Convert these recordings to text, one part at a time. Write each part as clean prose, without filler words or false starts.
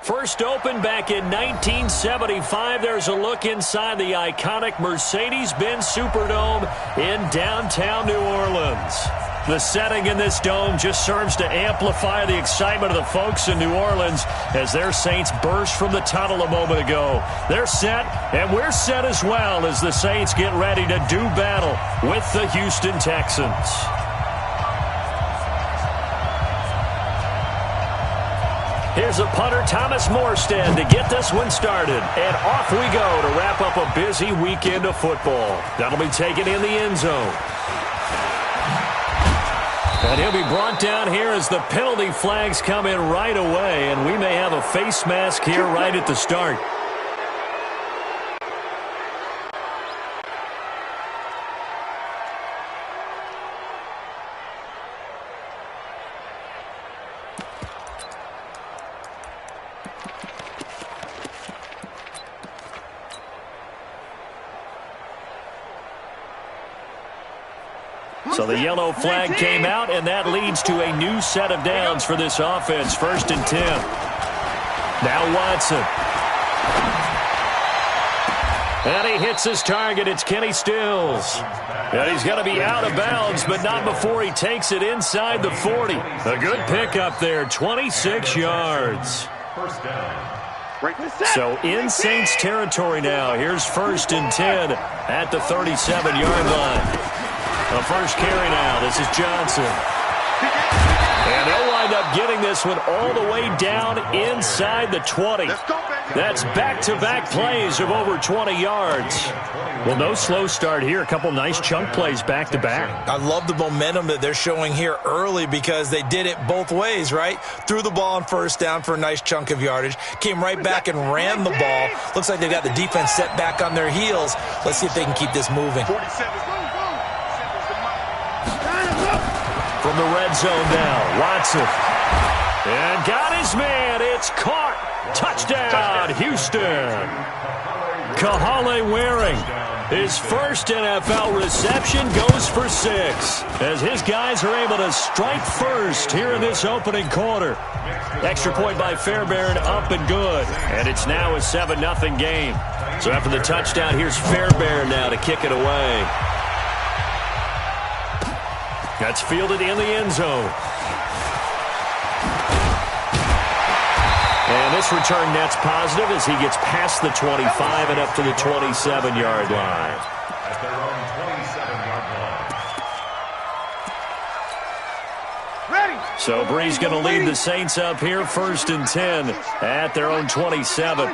First opened back in 1975. There's a look inside the iconic Mercedes-Benz Superdome in downtown New Orleans. The setting in this dome just serves to amplify the excitement of the folks in New Orleans as their Saints burst from the tunnel a moment ago. They're set, and we're set as well as the Saints get ready to do battle with the Houston Texans. Here's a punter, Thomas Morstead, to get this one started. And off we go to wrap up a busy weekend of football. That'll be taken in the end zone. And he'll be brought down here as the penalty flags come in right away. And we may have a face mask here right at the start. So the yellow flag came out, and that leads to a new set of downs for this offense. 1st and 10. Now Watson. And he hits his target. It's Kenny Stills. And he's going to be out of bounds, but not before he takes it inside the 40. A good pickup there, 26 yards. So in Saints territory now. Here's 1st and 10 at the 37-yard line. The first carry now. This is Johnson. And they'll wind up getting this one all the way down inside the 20. That's back-to-back plays of over 20 yards. Well, no slow start here. A couple nice chunk plays back-to-back. I love the momentum that they're showing here early because they did it both ways, right? Threw the ball on 1st down for a nice chunk of yardage. Came right back and ran the ball. Looks like they got the defense set back on their heels. Let's see if they can keep this moving. From the red zone now, Watson. And got his man. It's caught. Touchdown, Houston. Kahale Waring. His first NFL reception goes for 6 as his guys are able to strike first here in this opening quarter. Extra point by Fairbairn, up and good. And it's now a 7-0 game. So after the touchdown, here's Fairbairn now to kick it away. That's fielded in the end zone. And this return net's positive as he gets past the 25 and up to the 27-yard line. At their own 27-yard line. Ready. So Bree's going to lead the Saints up here, 1st and 10 at their own 27.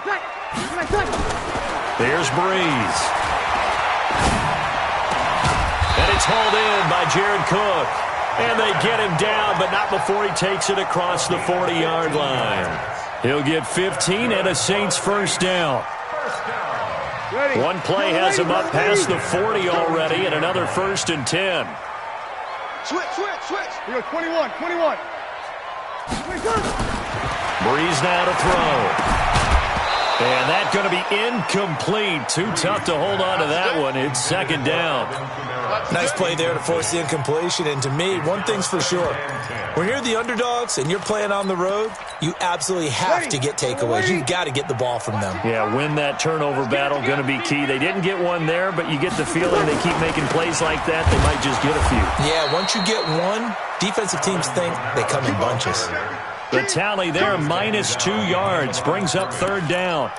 Here's Breeze. And it's hauled in by Jared Cook. And they get him down, but not before he takes it across the 40-yard line. He'll get 15 and a Saints first down. One play has him up past the 40 already, and another 1st and 10. Switch. We go 21. Breeze now to throw. And that's going to be incomplete. Too tough to hold on to that one. It's 2nd down. Nice play there to force the incompletion. And to me, one thing's for sure. When you're the underdogs and you're playing on the road, you absolutely have to get takeaways. You've got to get the ball from them. Yeah, win that turnover battle, going to be key. They didn't get one there, but you get the feeling they keep making plays like that, they might just get a few. Yeah, once you get one, defensive teams think they come in bunches. The tally there, -2 yards, brings up 3rd down.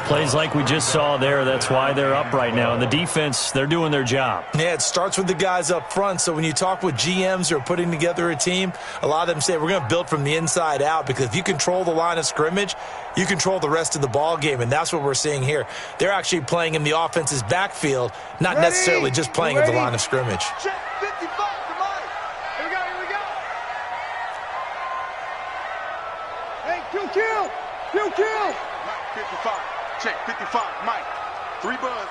Plays like we just saw there, that's why they're up right now. And the defense, they're doing their job. Yeah, it starts with the guys up front. So when you talk with GMs who are putting together a team, a lot of them say we're going to build from the inside out because if you control the line of scrimmage, you control the rest of the ball game, and that's what we're seeing here. They're actually playing in the offense's backfield, not necessarily just playing at the line of scrimmage. Check 55. Here we go. Hey, kill. Mike, 55. Check 55. Mike. 3 buzz.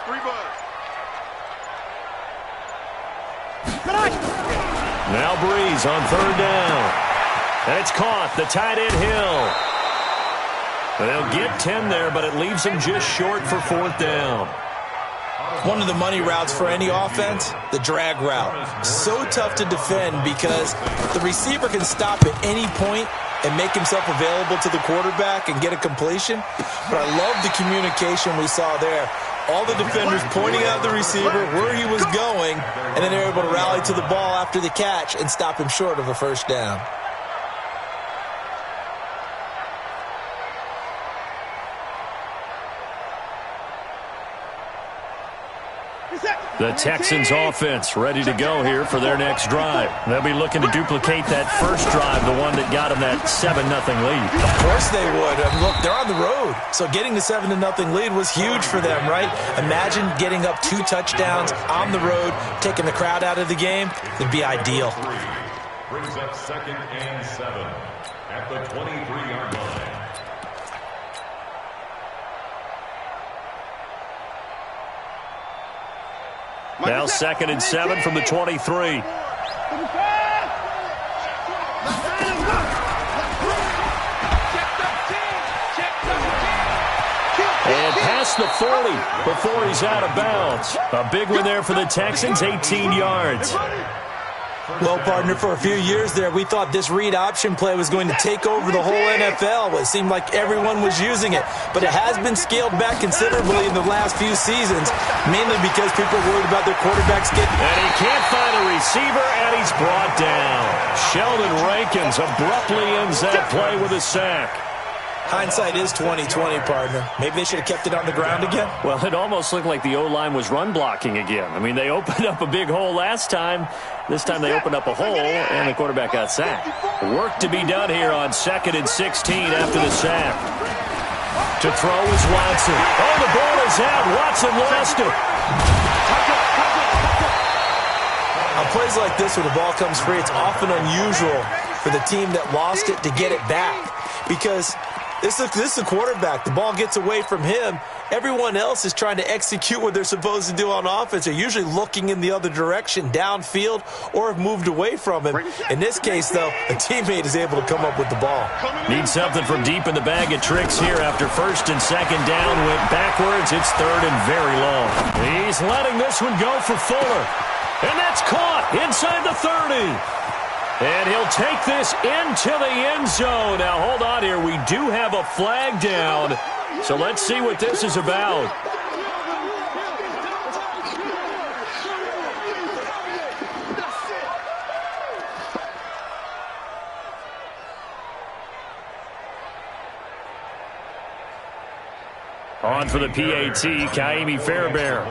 Now Breeze on 3rd down. And it's caught. The tight end Hill. They'll get 10 there, but it leaves them just short for 4th down. One of the money routes for any offense, the drag route. So tough to defend because the receiver can stop at any point and make himself available to the quarterback and get a completion. But I love the communication we saw there. All the defenders pointing out the receiver where he was going, and then they're able to rally to the ball after the catch and stop him short of a first down. The Texans offense ready to go here for their next drive. They'll be looking to duplicate that first drive, the one that got them that 7-0 lead. Of course they would. Look, they're on the road. So getting the 7-0 lead was huge for them, right? Imagine getting up 2 touchdowns on the road, taking the crowd out of the game. It'd be ideal. Brings up 2nd and 7 at the 23-yard line. Now 2nd and 7 from the 23. And past the 40 before he's out of bounds. A big one there for the Texans, 18 yards. Well, partner, for a few years there, we thought this read option play was going to take over the whole NFL. It seemed like everyone was using it. But it has been scaled back considerably in the last few seasons, mainly because people are worried about their quarterbacks getting... And he can't find a receiver, and he's brought down. Sheldon Rankins abruptly ends that play with a sack. Hindsight is 20/20, partner. Maybe they should have kept it on the ground again. Well, it almost looked like the O-line was run blocking again. I mean, they opened up a big hole last time. This time they opened up a hole, and the quarterback got sacked. Work to be done here on 2nd and 16 after the sack. To throw is Watson. Oh, the ball is out. Watson lost it. On plays like this where the ball comes free, it's often unusual for the team that lost it to get it back. Because this is the quarterback. The ball gets away from him. Everyone else is trying to execute what they're supposed to do on offense. They're usually looking in the other direction, downfield, or have moved away from him. In this case, though, a teammate is able to come up with the ball. Need something from deep in the bag of tricks here after 1st and 2nd down. Went backwards. It's 3rd and very long. He's letting this one go for Fuller. And that's caught inside the 30. And he'll take this into the end zone. Now, hold on here. We do have a flag down. So let's see what this is about. On for the PAT, Kaimi Fairbairn.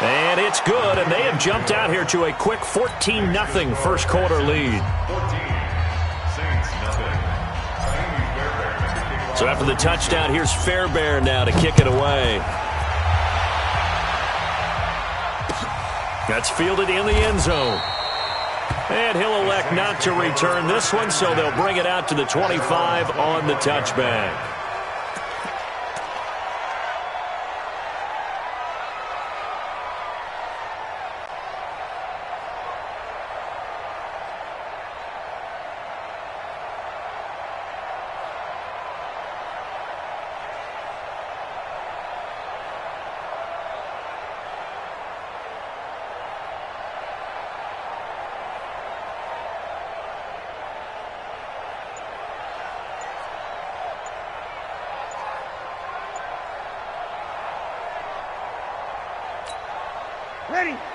And it's good, and they have jumped out here to a quick 14-0 first quarter lead. So after the touchdown, here's Fairbairn now to kick it away. That's fielded in the end zone. And he'll elect not to return this one, so they'll bring it out to the 25 on the touchback.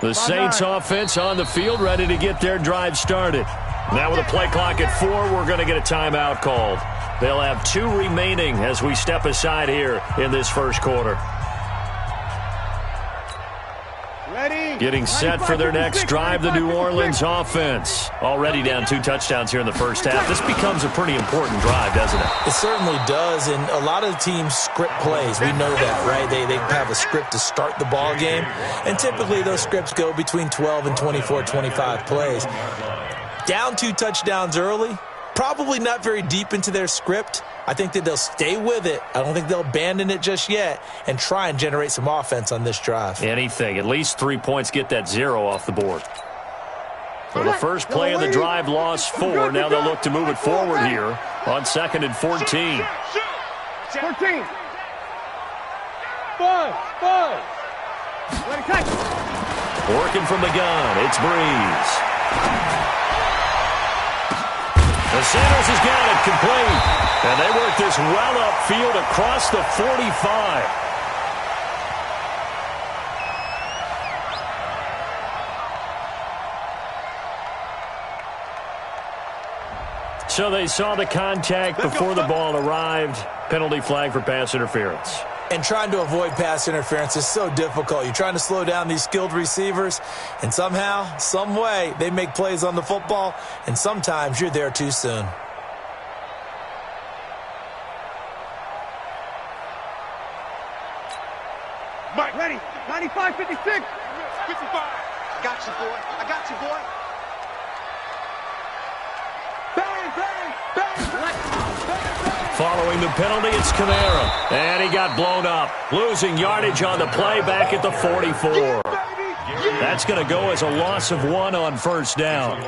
The Saints offense on the field, ready to get their drive started. Now with a play clock at 4, we're going to get a timeout called. They'll have 2 remaining as we step aside here in this first quarter. Getting set for their next drive, the New Orleans offense. Already down 2 touchdowns here in the first half. This becomes a pretty important drive, doesn't it? It certainly does, and a lot of teams script plays. We know that, right? They have a script to start the ball game, and typically those scripts go between 12 and 24, 25 plays. Down 2 touchdowns early, probably not very deep into their script. I think that they'll stay with it. I don't think they'll abandon it just yet and try and generate some offense on this drive. Anything. At least 3 points, get that 0 off the board. So the first play of the drive lost 4. Now they'll look to move it forward here on 2nd and 14. 14. 5. Let it catch. Working from the gun, it's Breeze. Sanders has got it complete. And they work this well upfield across the 45. So they saw the contact before the ball arrived. Penalty flag for pass interference. And trying to avoid pass interference is so difficult. You're trying to slow down these skilled receivers, and somehow, some way, they make plays on the football, and sometimes you're there too soon. Mike, ready. 95, 56. 55. I got you, boy. I got you, boy. Bang, bang, bang, bang, bang. Following the penalty, it's Kamara. And he got blown up. Losing yardage on the play back at the 44. That's going to go as a loss of 1 on first down.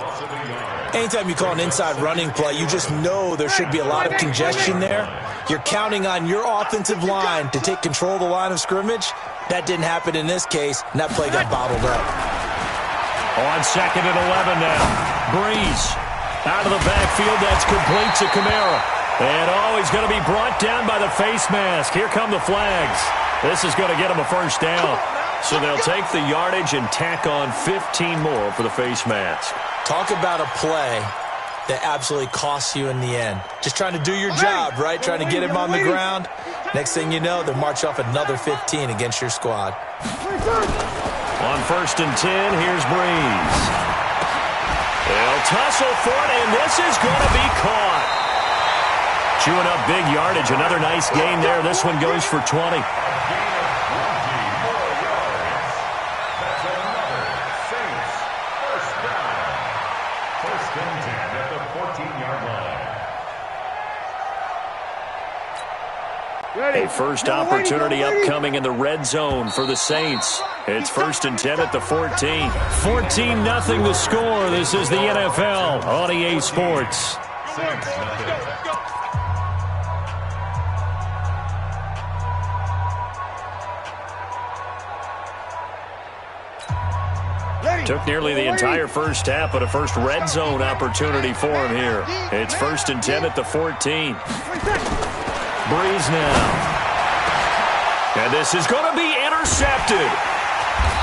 Anytime you call an inside running play, you just know there should be a lot of congestion there. You're counting on your offensive line to take control of the line of scrimmage. That didn't happen in this case, and that play got bottled up. On 2nd and 11 now. Breeze out of the backfield. That's complete to Kamara. And he's going to be brought down by the face mask. Here come the flags. This is going to get him a first down. So they'll take the yardage and tack on 15 more for the face mask. Talk about a play that absolutely costs you in the end. Just trying to do your job, right? Trying to get him on the ground. Next thing you know, they'll march off another 15 against your squad. On 1st and 10, here's Breeze. They'll tussle for it, and this is going to be caught. Chewing up big yardage. Another nice gain there. This one goes for 20. A first opportunity upcoming in the red zone for the Saints. It's 1st and 10 at the 14. 14-0 the score. This is the NFL on EA Sports. Took nearly the entire first half, but a first red zone opportunity for him here. It's 1st and 10 at the 14. Breeze now. And this is going to be intercepted.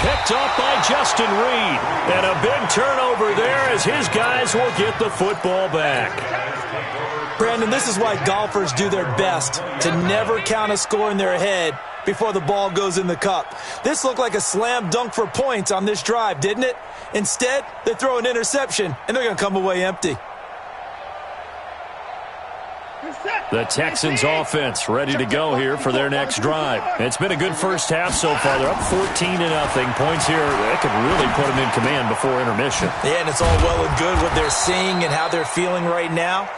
Picked up by Justin Reed. And a big turnover there as his guys will get the football back. Brandon, this is why golfers do their best to never count a score in their head before the ball goes in the cup. This looked like a slam dunk for points on this drive, didn't it? Instead, they throw an interception, and they're going to come away empty. The Texans offense ready to go here for their next drive. It's been a good first half so far. They're up 14-0. Points here, that could really put them in command before intermission. Yeah, and it's all well and good what they're seeing and how they're feeling right now.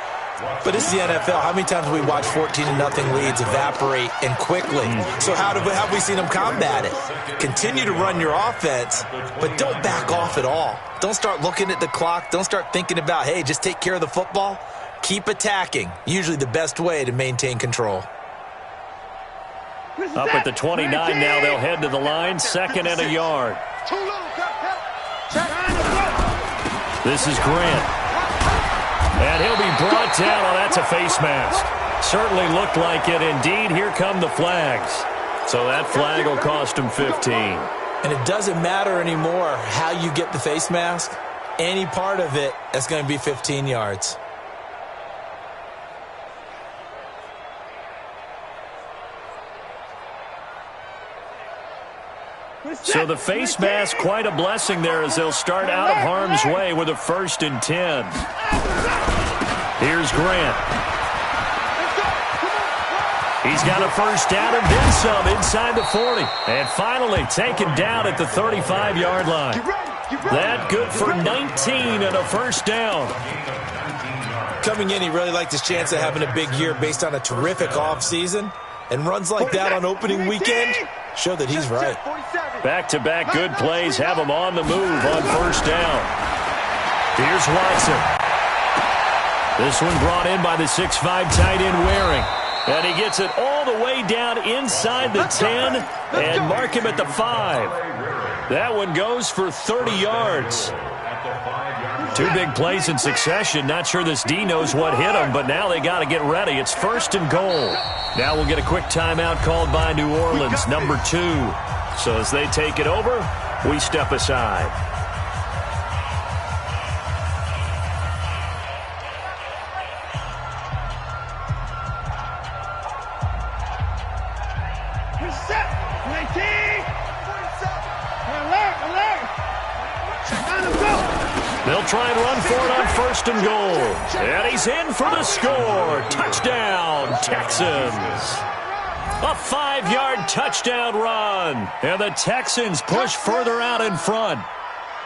But it's the NFL. How many times have we watched 14-0 leads evaporate and quickly? So how have we seen them combat it? Continue to run your offense, but don't back off at all. Don't start looking at the clock. Don't start thinking about, hey, just take care of the football. Keep attacking. Usually the best way to maintain control. Up at the 29 now, they'll head to the line. 2nd and a yard. This is Grant. And he'll be brought down. Oh, that's a face mask. Certainly looked like it. Indeed, here come the flags. So that flag will cost him 15. And it doesn't matter anymore how you get the face mask. Any part of it, that's going to be 15 yards. So the face mask, quite a blessing there as they'll start out of harm's way with a 1st and 10. Here's Grant. He's got a first down and then some inside the 40. And finally taken down at the 35-yard line. That good for 19 and a first down. Coming in, he really liked his chance of having a big year based on a terrific offseason. And runs like that on opening weekend show that he's right. Back-to-back good plays have him on the move on first down. Here's Watson. This one brought in by the 6'5 tight end Waring. And he gets it all the way down inside the 10 and mark him at the 5. That one goes for 30 yards. Two big plays in succession. Not sure this D knows what hit him, but now they got to get ready. It's 1st and goal. Now we'll get a quick timeout called by New Orleans, number 2. So as they take it over, we step aside. Reset. 19. Alert, alert. Let him go. They'll try and run for it on 1st and goal. And he's in for the score. Touchdown, Texans. A 5-yard touchdown run. And the Texans push further out in front.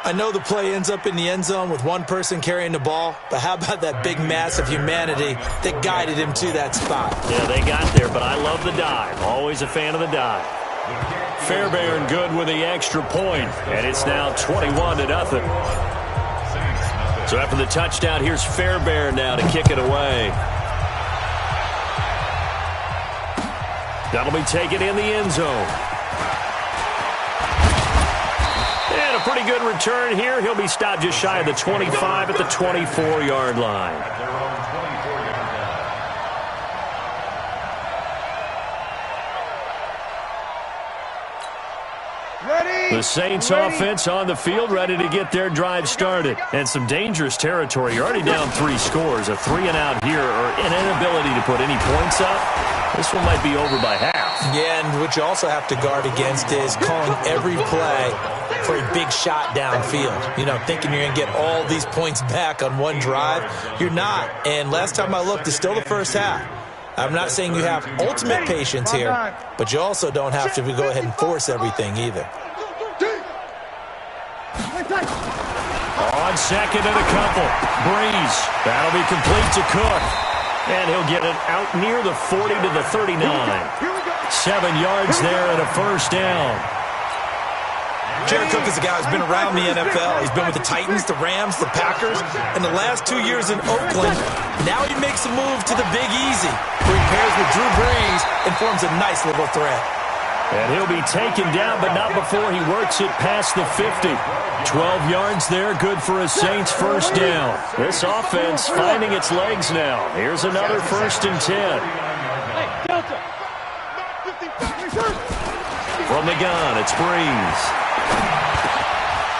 I know the play ends up in the end zone with one person carrying the ball, but how about that big mass of humanity that guided him to that spot? Yeah, they got there, but I love the dive. Always a fan of the dive. Fairbairn good with the extra point, and it's now 21-0. So after the touchdown, here's Fairbairn now to kick it away. That'll be taken in the end zone. And a pretty good return here. He'll be stopped just shy of the 25 at the 24-yard line. The Saints offense on the field, ready to get their drive started. And some dangerous territory. You're already down 3 scores. A 3-and-out here, or an inability to put any points up. This one might be over by half. Yeah, and what you also have to guard against is calling every play for a big shot downfield. You know, thinking you're going to get all these points back on one drive. You're not. And last time I looked, it's still the first half. I'm not saying you have ultimate patience here, but you also don't have to go ahead and force everything either. On 2nd and a couple. Breeze. That'll be complete to Cook. And he'll get it out near the 40 to the 39. 7 yards there and a 1st down. Jared Cook is a guy who's been around the NFL. He's been with the Titans, the Rams, the Packers, and the last 2 years in Oakland. Now he makes a move to the Big Easy, where he pairs with Drew Brees and forms a nice little threat. And he'll be taken down, but not before he works it past the 50. 12 yards there, good for a Saints 1st down. This offense finding its legs now. Here's another 1st and 10. From the gun, it's Breeze.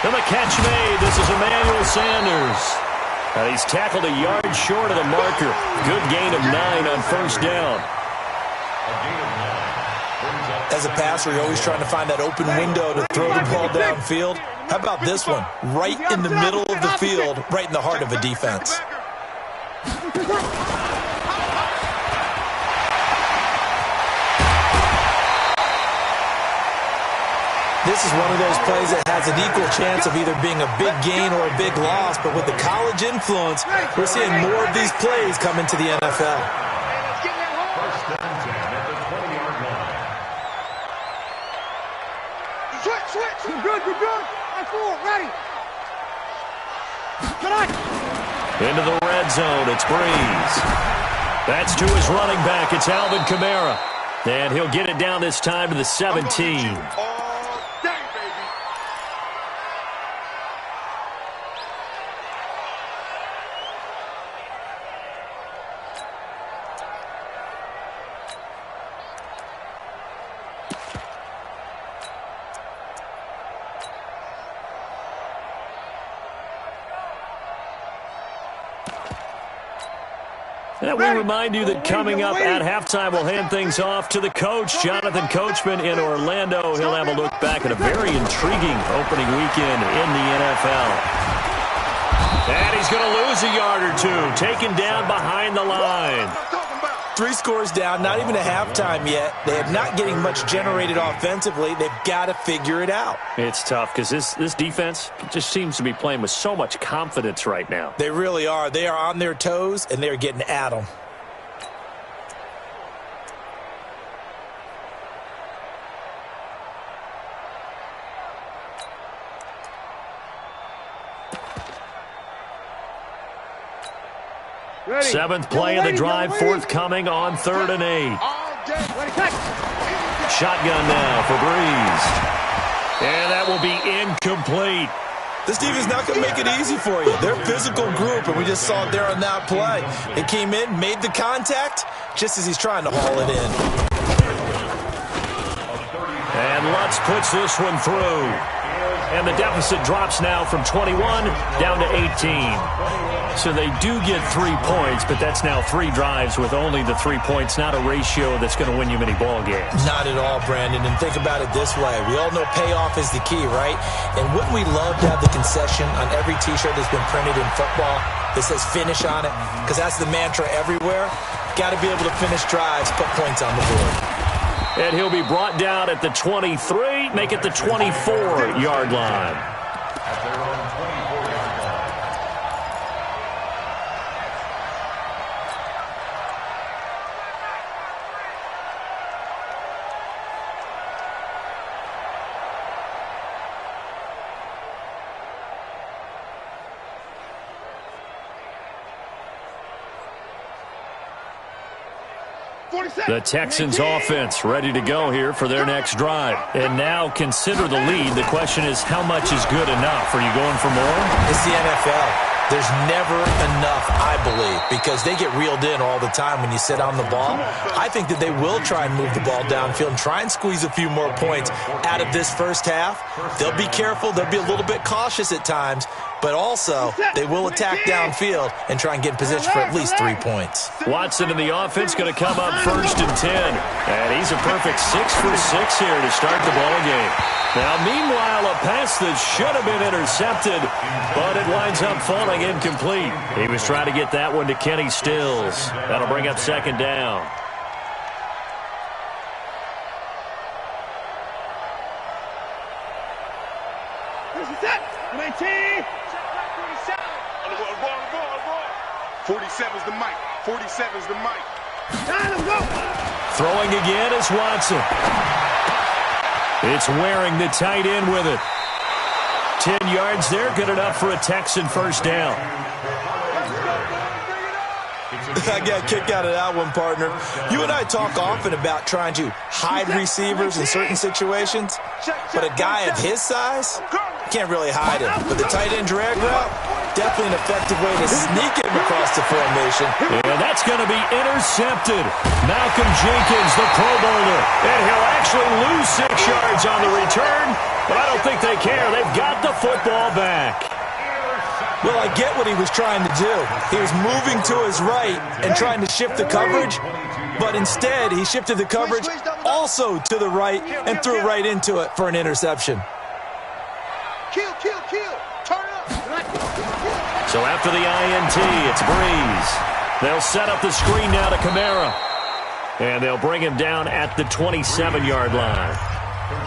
And the catch made. This is Emmanuel Sanders. And he's tackled a yard short of the marker. Good gain of 9 on 1st down. As a passer, you're always trying to find that open window to throw the ball downfield. How about this one? Right in the middle of the field, right in the heart of a defense. This is one of those plays that has an equal chance of either being a big gain or a big loss, but with the college influence, we're seeing more of these plays come into the NFL. You're good. I'm full, ready. Good on. Into the red zone, it's Breeze. That's to his running back, it's Alvin Kamara. And he'll get it down this time to the 17. And we remind you that coming up at halftime, we'll hand things off to the coach, Jonathan Coachman in Orlando. He'll have a look back at a very intriguing opening weekend in the NFL. And he's going to lose a yard or 2, taken down behind the line. 3 scores down, not even a halftime yet. They are not getting much generated offensively. They've got to figure it out. It's tough because this defense just seems to be playing with so much confidence right now. They really are. They are on their toes, and they're getting at them. Ready. 7th play of the drive forthcoming on 3rd and 8. Shotgun now for Breeze. And that will be incomplete. This defense is not going to make it easy for you. They're a physical group, and we just saw it there on that play. They came in, made the contact, just as he's trying to haul it in. And Lutz puts this one through. And the deficit drops now from 21 down to 18. So they do get 3 points, but that's now 3 drives with only the 3 points, not a ratio that's going to win you many ball games. Not at all, Brandon. And think about it this way. We all know payoff is the key, right? And wouldn't we love to have the concession on every T-shirt that's been printed in football that says finish on it? Because that's the mantra everywhere. Got to be able to finish drives, put points on the board. And he'll be brought down at the 23, make it the 24-yard line. The Texans offense ready to go here for their next drive. And now consider the lead. The question is, how much is good enough? Are you going for more? It's the NFL. There's never enough, I believe, because they get reeled in all the time when you sit on the ball. I think that they will try and move the ball downfield and try and squeeze a few more points out of this first half. They'll be careful. They'll be a little bit cautious at times, but also they will attack downfield and try and get in position for at least 3 points. Watson in the offense going to come up 1st and 10. And he's a perfect 6 for 6 here to start the ball game. Now, meanwhile, a pass that should have been intercepted, but it winds up falling incomplete. He was trying to get that one to Kenny Stills. That'll bring up 2nd down. This is it. 19. 47's the mic. 47's the mic. Time to go. Throwing again is Watson. It's Waring, the tight end, with it. 10 yards there, good enough for a Texan first down. I got a kick out of that one, partner. You and I talk often about trying to hide receivers in certain situations, but a guy of his size can't really hide him. But the tight end drag route, definitely an effective way to sneak him across the formation. And that's going to be intercepted. Malcolm Jenkins, the Pro Bowler. And he'll actually lose 6 yards on the return, but I don't think they care. They've got the football back. Well, I get what he was trying to do. He was moving to his right and trying to shift the coverage, but instead he shifted the coverage also to the right and threw right into it for an interception. Kill. Turn up. So after the INT, it's Breeze. They'll set up the screen now to Kamara. And they'll bring him down at the 27-yard line.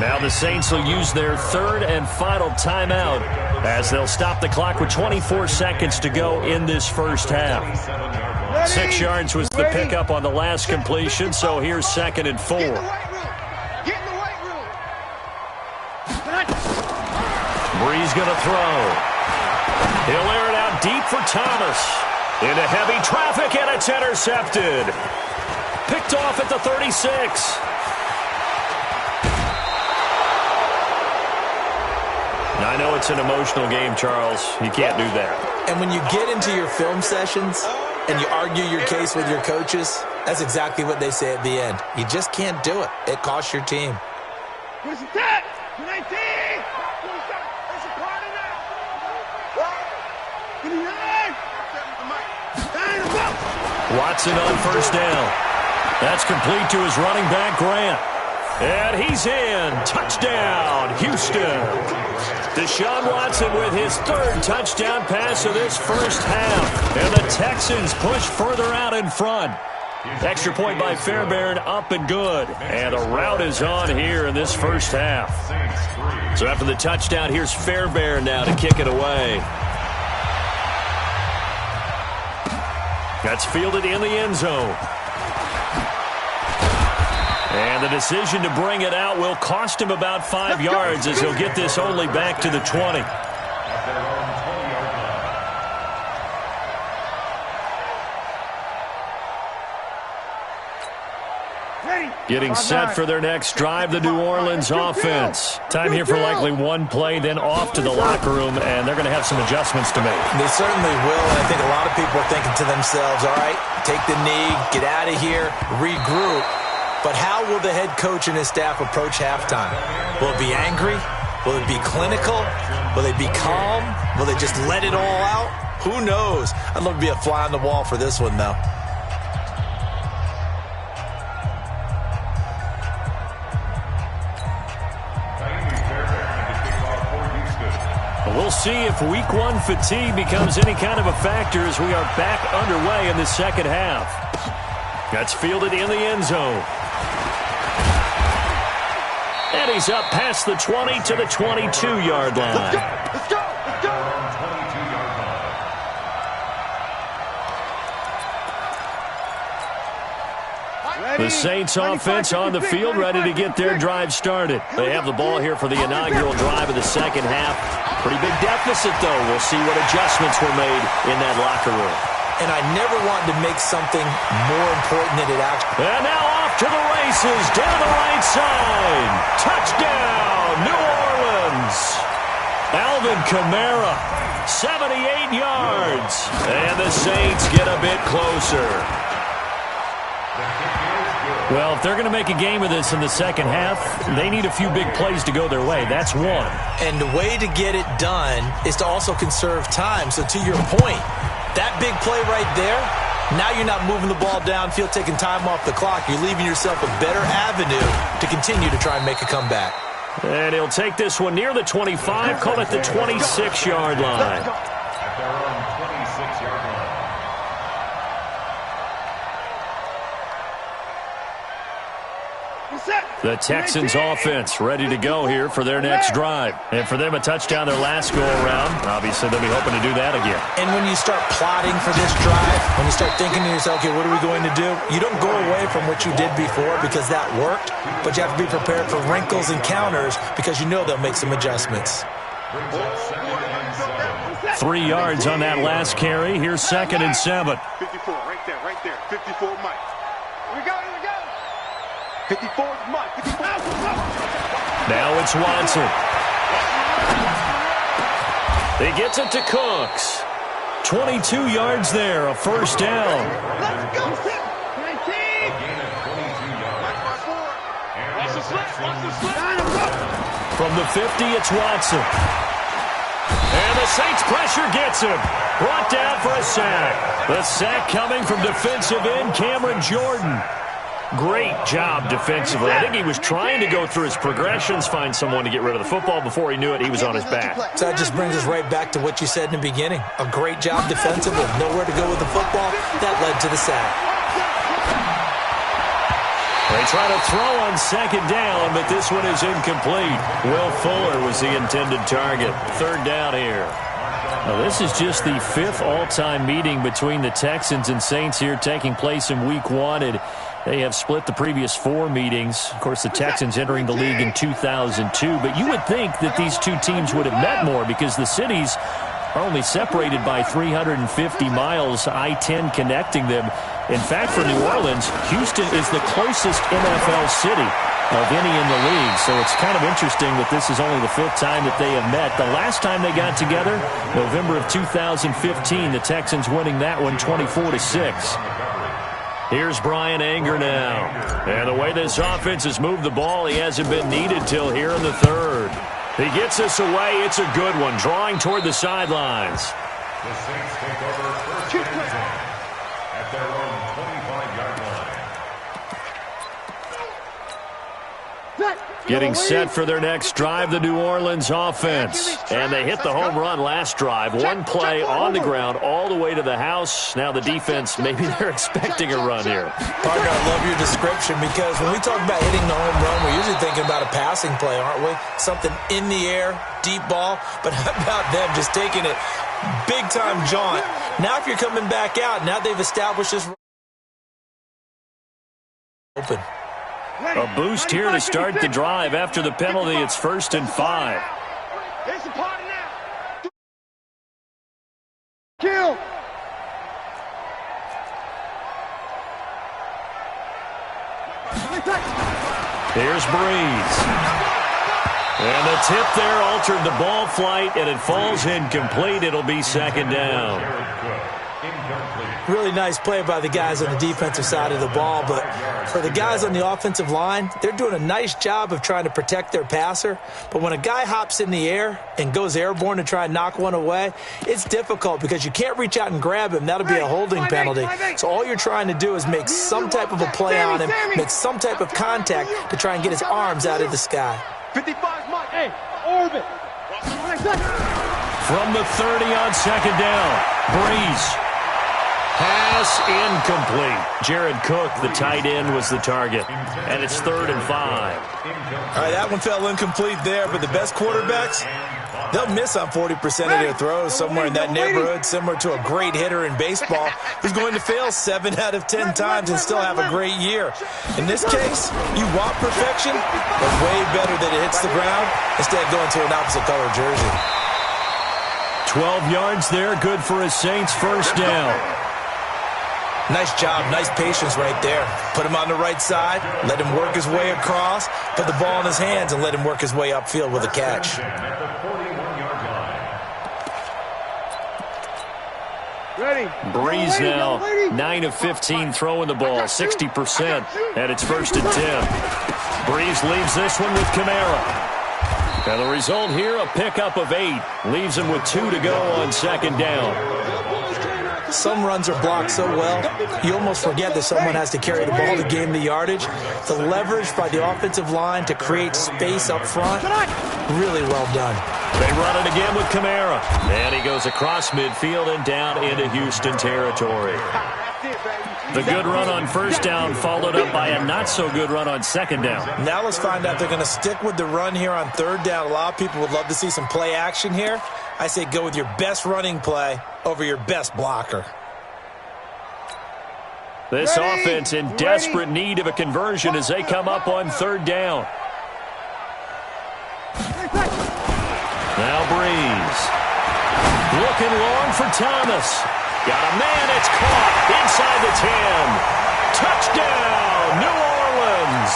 Now the Saints will use their 3rd and final timeout as they'll stop the clock with 24 seconds to go in this first half. 6 yards was the pickup on the last completion, so here's 2nd and 4. Get in the right room. Breeze going to throw. He'll air it out deep for Thomas. Into heavy traffic, and it's intercepted. Picked off at the 36. I know it's an emotional game, Charles. You can't do that. And when you get into your film sessions and you argue your case with your coaches, that's exactly what they say at the end. You just can't do it. It costs your team. This is it. 19. It's a party now. 29. Time to go. Watson on first down. That's complete to his running back, Grant. And he's in. Touchdown, Houston. Deshaun Watson with his 3rd touchdown pass of this first half. And the Texans push further out in front. Extra point by Fairbairn, up and good. And a rout is on here in this first half. So after the touchdown, here's Fairbairn now to kick it away. That's fielded in the end zone. And the decision to bring it out will cost him about 5 yards as he'll get this only back to the 20. Getting set for their next drive, the New Orleans offense. Time here for likely one play, then off to the locker room, and they're going to have some adjustments to make. They certainly will, and I think a lot of people are thinking to themselves, all right, take the knee, get out of here, regroup. But how will the head coach and his staff approach halftime? Will it be angry? Will it be clinical? Will they be calm? Will they just let it all out? Who knows? I'd love to be a fly on the wall for this one, though. We'll see if week one fatigue becomes any kind of a factor as we are back underway in the second half. That's fielded in the end zone. And he's up past the 20 to the 22-yard line. Let's go! Let's go! The Saints offense on the field, ready to get their drive started. They have the ball here for the inaugural drive of the second half. Pretty big deficit, though. We'll see what adjustments were made in that locker room. And I never wanted to make something more important than it actually. And now off to the races, down the right side. Touchdown, New Orleans. Alvin Kamara, 78 yards. And the Saints get a bit closer. Well, if they're going to make a game of this in the second half, they need a few big plays to go their way. That's one. And the way to get it done is to also conserve time. So to your point, that big play right there, now you're not moving the ball downfield, taking time off the clock. You're leaving yourself a better avenue to continue to try and make a comeback. And he'll take this one near the 25, call it the 26-yard line. At their own 26-yard line. The Texans offense ready to go here for their next drive. And for them, a touchdown their last go-around. Obviously, they'll be hoping to do that again. And when you start plotting for this drive, when you start thinking to yourself, okay, what are we going to do? You don't go away from what you did before because that worked, but you have to be prepared for wrinkles and counters because you know they'll make some adjustments. 3 yards on that last carry. Here's 2nd and 7. 54, right there. 54, Mike. Here we go. 54 is Mike. 54. Now it's Watson. He gets it to Cooks. 22 yards there, a first down. Let's go, 19. Watch the slip. From the 50, it's Watson. And the Saints pressure gets him. Brought down for a sack. The sack coming from defensive end Cameron Jordan. Great job defensively. I think he was trying to go through his progressions, find someone to get rid of the football. Before he knew it, he was on his back. So that just brings us right back to what you said in the beginning. A great job defensively. Nowhere to go with the football. That led to the sack. They try to throw on 2nd down, but this one is incomplete. Will Fuller was the intended target. 3rd down here. Now, this is just the 5th all-time meeting between the Texans and Saints here taking place in Week 1. And they have split the previous 4 meetings. Of course, the Texans entering the league in 2002. But you would think that these two teams would have met more because the cities are only separated by 350 miles, I-10 connecting them. In fact, for New Orleans, Houston is the closest NFL city of any in the league. So it's kind of interesting that this is only the 5th time that they have met. The last time they got together, November of 2015, the Texans winning that one 24-6. Here's Brian Anger now. And the way this offense has moved the ball, he hasn't been needed till here in the 3rd. He gets us away. It's a good one, drawing toward the sidelines. The Saints take over first and 10 at their own 25-yard line. Getting set for their next drive, the New Orleans offense. And they hit the home run last drive. One play on the ground all the way to the house. Now the defense, maybe they're expecting a run here. Parker, I love your description because when we talk about hitting the home run, we're usually thinking about a passing play, aren't we? Something in the air, deep ball. But how about them just taking it big-time jaunt? Now if you're coming back out, now they've established this open. A boost here to start the drive. After the penalty, it's 1st and 5. It's the party now. Kill. Here's Breeze. And the tip there altered the ball flight, and it falls incomplete. It'll be second down. Really nice play by the guys on the defensive side of the ball, but for the guys on the offensive line, they're doing a nice job of trying to protect their passer. But when a guy hops in the air and goes airborne to try and knock one away, it's difficult because you can't reach out and grab him. That'll be a holding penalty. So all you're trying to do is make some type of a play on him, make some type of contact to try and get his arms out of the sky. 55 Mike. Hey, orbit. From the 30 on second down, Breeze. Pass incomplete. Jared Cook, the tight end, was the target. And it's 3rd and 5. All right, that one fell incomplete there, but the best quarterbacks, they'll miss on 40% of their throws somewhere in that neighborhood, similar to a great hitter in baseball who's going to fail 7 out of 10 times and still have a great year. In this case, you want perfection, but way better that it hits the ground instead of going to an opposite color jersey. 12 yards there, good for a Saints first down. Nice job, nice patience right there. Put him on the right side, let him work his way across, put the ball in his hands, and let him work his way upfield with a catch. Ready. Breeze now, 9 of 15 throwing the ball, 60%, and it's 1st and 10. Breeze leaves this one with Kamara. And the result here, a pickup of 8. Leaves him with 2 to go on second down. Some runs are blocked so well, you almost forget that someone has to carry the ball to gain the yardage. The leverage by the offensive line to create space up front, really well done. They run it again with Kamara. And he goes across midfield and down into Houston territory. The good run on first down followed up by a not-so-good run on second down. Now let's find out if they're going to stick with the run here on third down. A lot of people would love to see some play action here. I say go with your best running play over your best blocker. This offense in desperate need of a conversion as they come up on third down. Now Breeze. Looking long for Thomas. Got a man, it's caught inside the 10. Touchdown, New Orleans.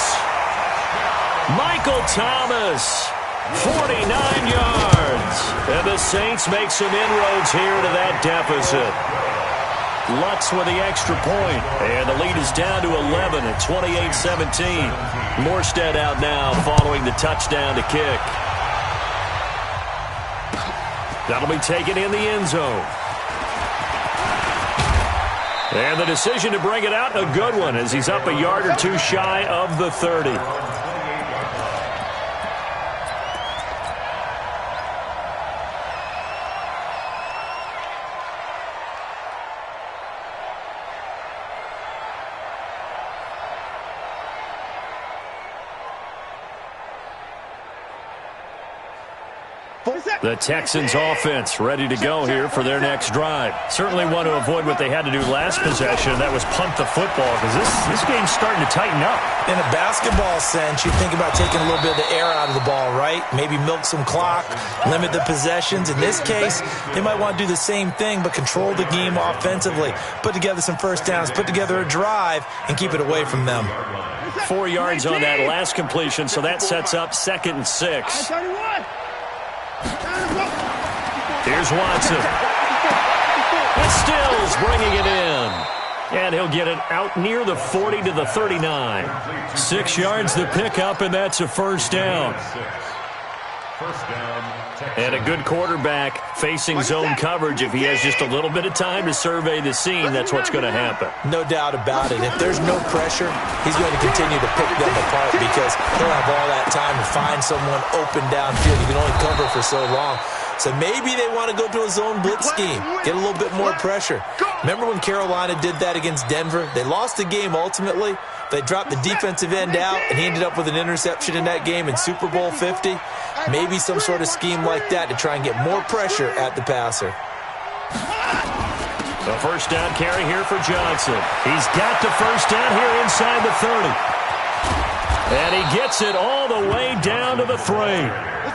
Michael Thomas, 49 yards. And the Saints make some inroads here to that deficit. Lutz with the extra point. And the lead is down to 11 at 28-17. Morstead out now following the touchdown to kick. That'll be taken in the end zone. And the decision to bring it out, a good one, as he's up a yard or two shy of the 30. The Texans offense ready to go here for their next drive. Certainly want to avoid what they had to do last possession. That was punt the football, because this game's starting to tighten up. In a basketball sense, you think about taking a little bit of the air out of the ball, right? Maybe milk some clock, limit the possessions. In this case, they might want to do the same thing, but control the game offensively. Put together some first downs, put together a drive, and keep it away from them. 4 yards on that last completion, so that sets up 2nd and 6. Here's Watson. And Stills bringing it in. And he'll get it out near the 40 to the 39. 6 yards the pickup, and that's a first down. And a good quarterback facing zone coverage. If he has just a little bit of time to survey the scene, that's what's going to happen. No doubt about it. If there's no pressure, he's going to continue to pick them apart because he'll have all that time to find someone open downfield. You can only cover for so long. So maybe they want to go to a zone blitz scheme, get a little bit more pressure. Remember when Carolina did that against Denver? They lost the game ultimately. They dropped the defensive end out, and he ended up with an interception in that game in Super Bowl 50. Maybe some sort of scheme like that to try and get more pressure at the passer. The first down carry here for Johnson. He's got the first down here inside the 30. And he gets it all the way down to the 3.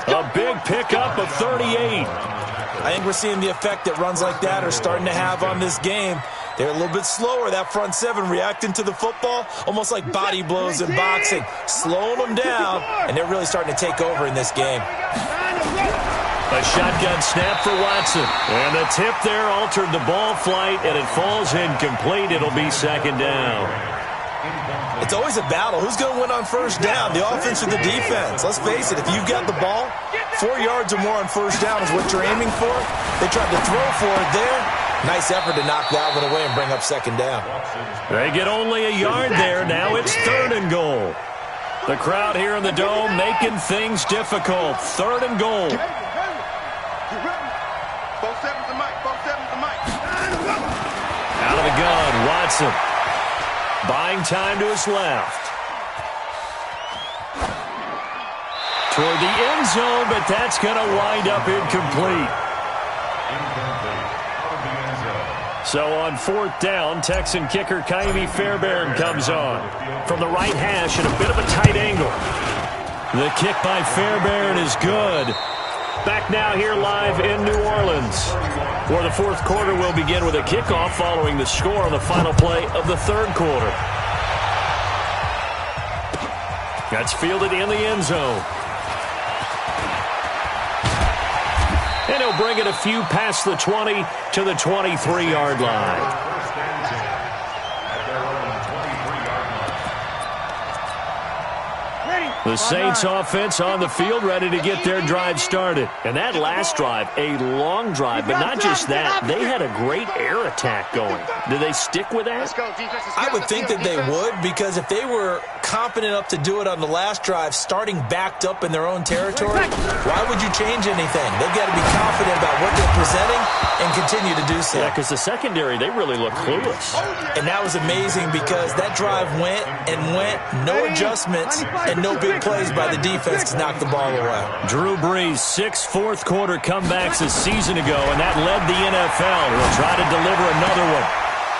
A big pickup of 38. I think we're seeing the effect that runs like that are starting to have on this game. They're a little bit slower, that front seven, reacting to the football, almost like body blows in boxing, slowing them down, and they're really starting to take over in this game. A shotgun snap for Watson. And the tip there altered the ball flight, and it falls incomplete. It'll be second down. It's always a battle. Who's going to win on first down, the offense or the defense? Let's face it, if you've got the ball, 4 yards or more on first down is what you're aiming for. They tried to throw for it there. Nice effort to knock that one away and bring up second down. They get only a yard there. Now it's 3rd and goal. The crowd here in the Dome making things difficult. 3rd and goal. Out of the gun, Watson. Buying time to his left. Toward the end zone, but that's going to wind up incomplete. So on 4th down, Texan kicker Kaimi Fairbairn comes on. From the right hash at a bit of a tight angle. The kick by Fairbairn is good. Back now here live in New Orleans, where the 4th quarter will begin with a kickoff following the score on the final play of the 3rd quarter. That's fielded in the end zone. And he'll bring it a few past the 20 to the 23-yard line. The Saints offense on the field ready to get their drive started. And that last drive, a long drive, but not just that. They had a great air attack going. Do they stick with that? I would think that they would, because if they were confident enough to do it on the last drive, starting backed up in their own territory, why would you change anything? They've got to be confident about what they're presenting and continue to do so. Yeah, because the secondary, they really look clueless. And that was amazing because that drive went, no adjustments, and no big plays by the defense to knock the ball away. Drew Brees, 6 fourth-quarter comebacks a season ago, and that led the NFL. He'll try to deliver another one.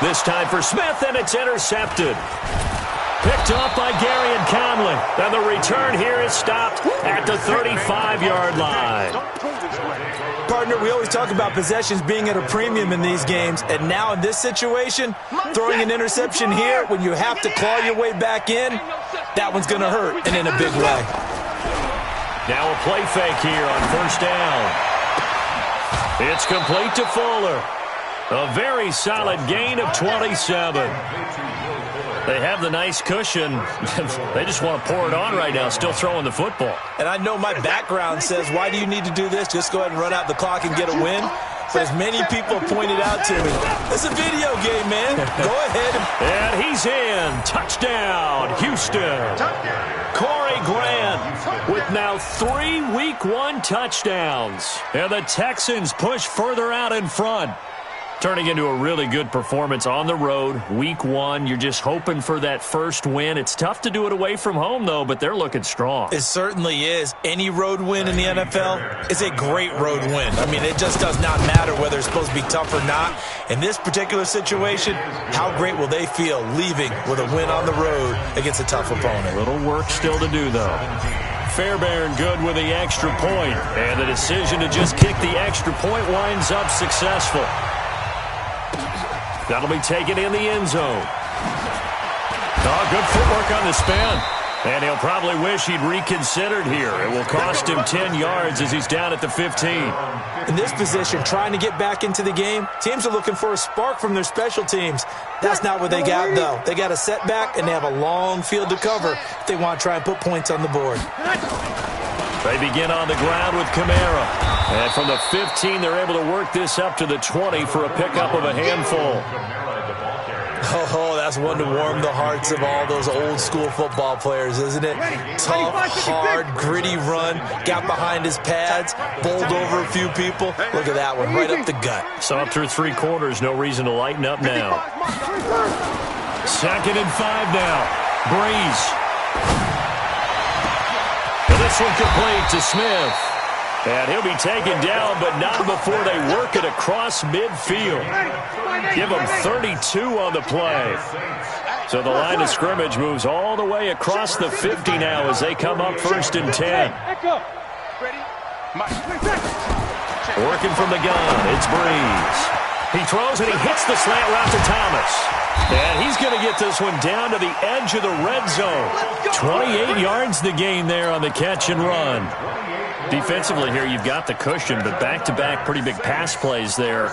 This time for Smith, and it's intercepted. Picked off by Gary and Conley. And the return here is stopped at the 35-yard line. Partner, we always talk about possessions being at a premium in these games, and now in this situation, throwing an interception here when you have to claw your way back in, that one's going to hurt, and in a big way. Now a play fake here on first down. It's complete to Fuller. A very solid gain of 27. They have the nice cushion. They just want to pour it on right now, still throwing the football. And I know my background says, why do you need to do this? Just go ahead and run out the clock and get a win. But as many people pointed out to me, it's a video game, man. Go ahead. And he's in. Touchdown, Houston. Corey Grant with now 3 Week 1 touchdowns. And the Texans push further out in front. Turning into a really good performance on the road. Week 1, you're just hoping for that first win. It's tough to do it away from home, though, but they're looking strong. It certainly is. Any road win in the NFL is a great road win. I mean, it just does not matter whether it's supposed to be tough or not. In this particular situation, how great will they feel leaving with a win on the road against a tough opponent? A little work still to do, though. Fairbairn good with the extra point, and the decision to just kick the extra point winds up successful. That'll be taken in the end zone. Oh, good footwork on the spin. And he'll probably wish he'd reconsidered here. It will cost him 10 yards as he's down at the 15. In this position, trying to get back into the game, teams are looking for a spark from their special teams. That's not what they got, though. They got a setback, and they have a long field to cover if they want to try and put points on the board. They begin on the ground with Kamara. And from the 15, they're able to work this up to the 20 for a pickup of a handful. Oh, that's one to warm the hearts of all those old-school football players, isn't it? Tough, hard, gritty run, got behind his pads, bowled over a few people. Look at that one, right up the gut. So up through 3 quarters, no reason to lighten up now. 2nd and 5 now. Breeze. This one complete to Smith. And he'll be taken down, but not before they work it across midfield. Give him 32 on the play. So the line of scrimmage moves all the way across the 50 now as they come up 1st and 10. Working from the gun, it's Breeze. He throws and he hits the slant route to Thomas. And he's going to get this one down to the edge of the red zone. 28 yards the gain there on the catch and run. Defensively here, you've got the cushion, but back-to-back pretty big pass plays there.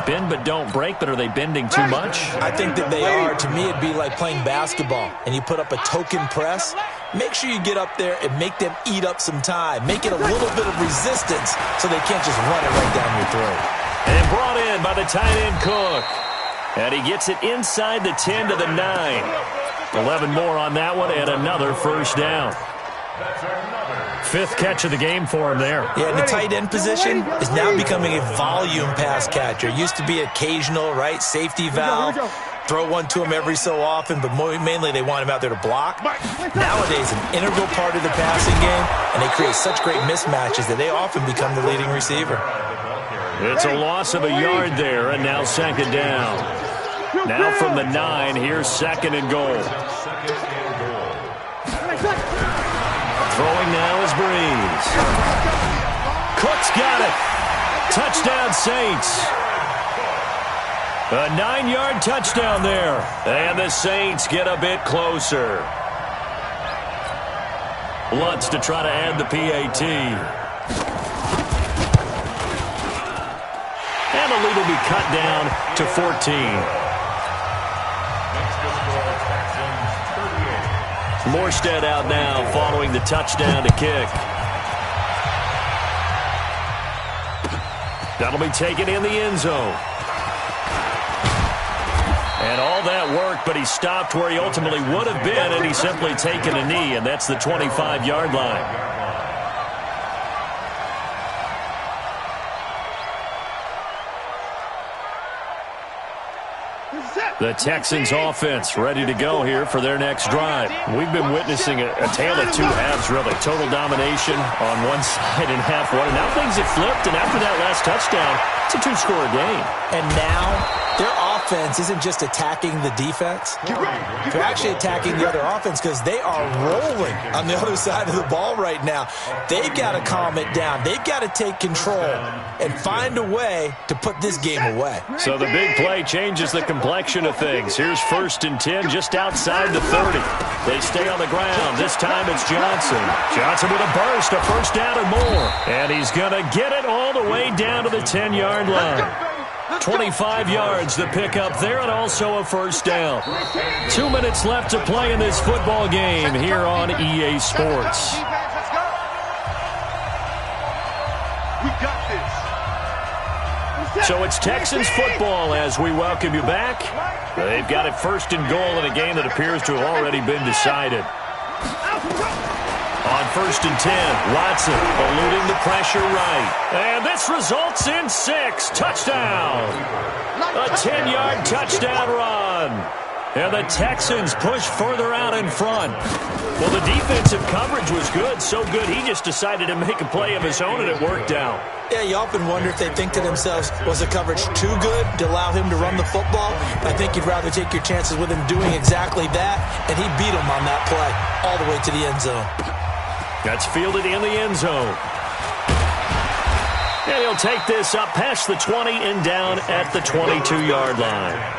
Bend but don't break, but are they bending too much? I think that they are. To me, it'd be like playing basketball, and you put up a token press. Make sure you get up there and make them eat up some time. Make it a little bit of resistance so they can't just run it right down your throat. And brought in by the tight end Cook. And he gets it inside the 10 to the 9. 11 more on that one and another first down. Fifth catch of the game for him there. Yeah, and the tight end position is now becoming a volume pass catcher. It used to be occasional, right? Safety valve. Throw one to him every so often, but mainly they want him out there to block. Nowadays, an integral part of the passing game, and they create such great mismatches that they often become the leading receiver. It's a loss of a yard there, and now second down. Now from the 9, here's second and goal. Throwing now is Breeze. Cook's got it. Touchdown, Saints. A 9-yard touchdown there. And the Saints get a bit closer. Lutz to try to add the PAT. And the lead will be cut down to 14. Morstead out now following the touchdown to kick. That'll be taken in the end zone. And all that work, but he stopped where he ultimately would have been, and he's simply taken a knee, and that's the 25-yard line. The Texans offense ready to go here for their next drive. We've been witnessing a tale of two halves, really. Total domination on one side in half one. And now things have flipped, and after that last touchdown, it's a two-score game. And now their offense isn't just attacking the defense. They're actually attacking the other offense because they are rolling on the other side of the ball right now. They've got to calm it down. They've got to take control and find a way to put this game away. So the big play changes the complexion of things. Here's first and 10 just outside the 30. They stay on the ground. This time it's Johnson. Johnson with a burst, a first down or more. And he's going to get it all the way down to the 10-yard line. 25 yards to pick up there, and also a first down. 2 minutes left to play in this football game here on EA Sports. So it's Texans football as we welcome you back. They've got it first and goal in a game that appears to have already been decided. On first and 10, Watson eluding the pressure right. And this results in 6. Touchdown. A 10-yard touchdown run. And the Texans push further out in front. Well, the defensive coverage was good, so good he just decided to make a play of his own, and it worked out. Yeah, you often wonder if they think to themselves, was the coverage too good to allow him to run the football? I think you'd rather take your chances with him doing exactly that, and he beat him on that play all the way to the end zone. That's fielded in the end zone. And he'll take this up past the 20 and down at the 22-yard line.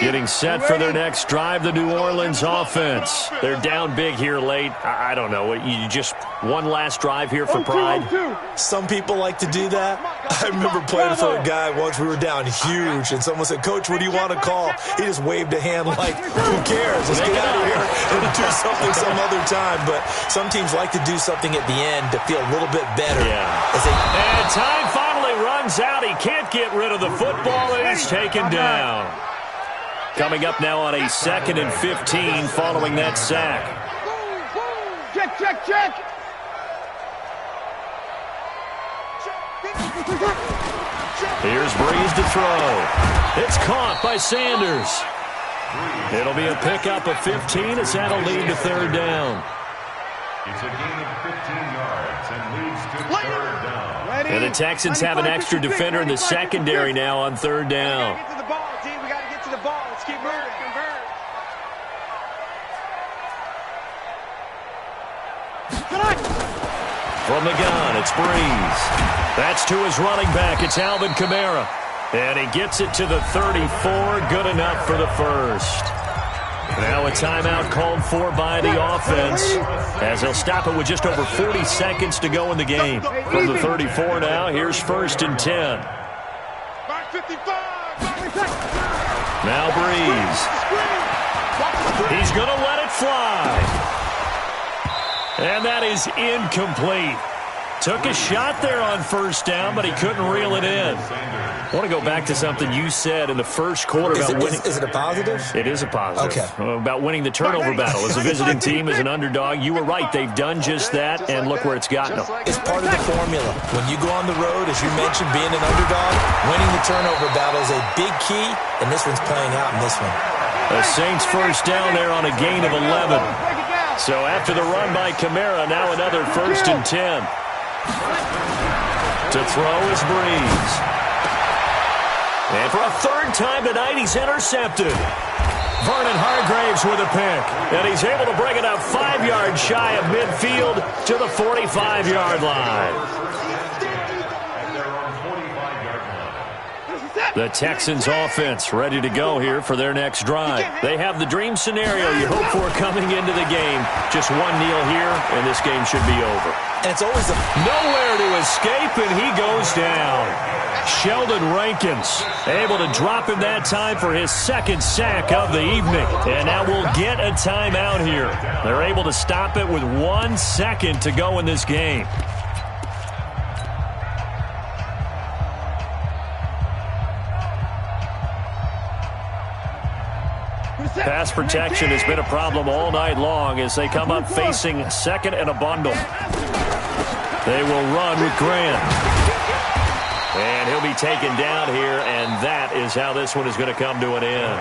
Getting set for their next drive, the New Orleans offense. They're down big here late. I don't know. You just one last drive here for pride? Some people like to do that. I remember playing for a guy once. We were down huge, and someone said, "Coach, what do you want to call?" He just waved a hand like, who cares? Let's get out of here and do something some other time. But some teams like to do something at the end to feel a little bit better. Yeah. And time finally runs out. He can't get rid of the football, and he's taken down. Coming up now on a 2nd and 15 following that sack. Check, check, check. Here's Breeze to throw. It's caught by Sanders. It'll be a pickup of 15 as that'll lead to third down. It's a gain of 15 yards and leads to third down. And the Texans have an extra defender in the secondary now on third down. Get to the ball, team. We got to get to the ball. Let's keep moving. From the gun, it's Breeze. That's to his running back. It's Alvin Kamara. And he gets it to the 34. Good enough for the first. Now a timeout called for by the offense, as they'll stop it with just over 40 seconds to go in the game. From the 34 now, here's 1st and 10. Now Breeze. He's going to let it fly. And that is incomplete. Took a shot there on 1st down, but he couldn't reel it in. I want to go back to something you said in the first quarter about winning. Is it a positive? It is a positive. Okay. About winning the turnover battle. As a visiting team, as an underdog, you were right. They've done just that, and look where it's gotten them. It's part of the formula. When you go on the road, as you mentioned, being an underdog, winning the turnover battle is a big key, and this one's playing out in this one. The Saints 1st down there on a gain of 11. So after the run by Kamara, now another 1st and 10. To throw is Breeze. And for a 3rd time tonight, he's intercepted. Vernon Hargraves with a pick. And he's able to bring it up 5 yards shy of midfield to the 45-yard line. The Texans offense ready to go here for their next drive. They have the dream scenario you hope for coming into the game. Just one kneel here, and this game should be over. And it's always nowhere to escape, and he goes down. Sheldon Rankins able to drop him that time for his 2nd sack of the evening. And now we'll get a timeout here. They're able to stop it with 1 second to go in this game. Pass protection has been a problem all night long as they come up facing 2nd and a bundle. They will run with Grant. And he'll be taken down here, and that is how this one is going to come to an end.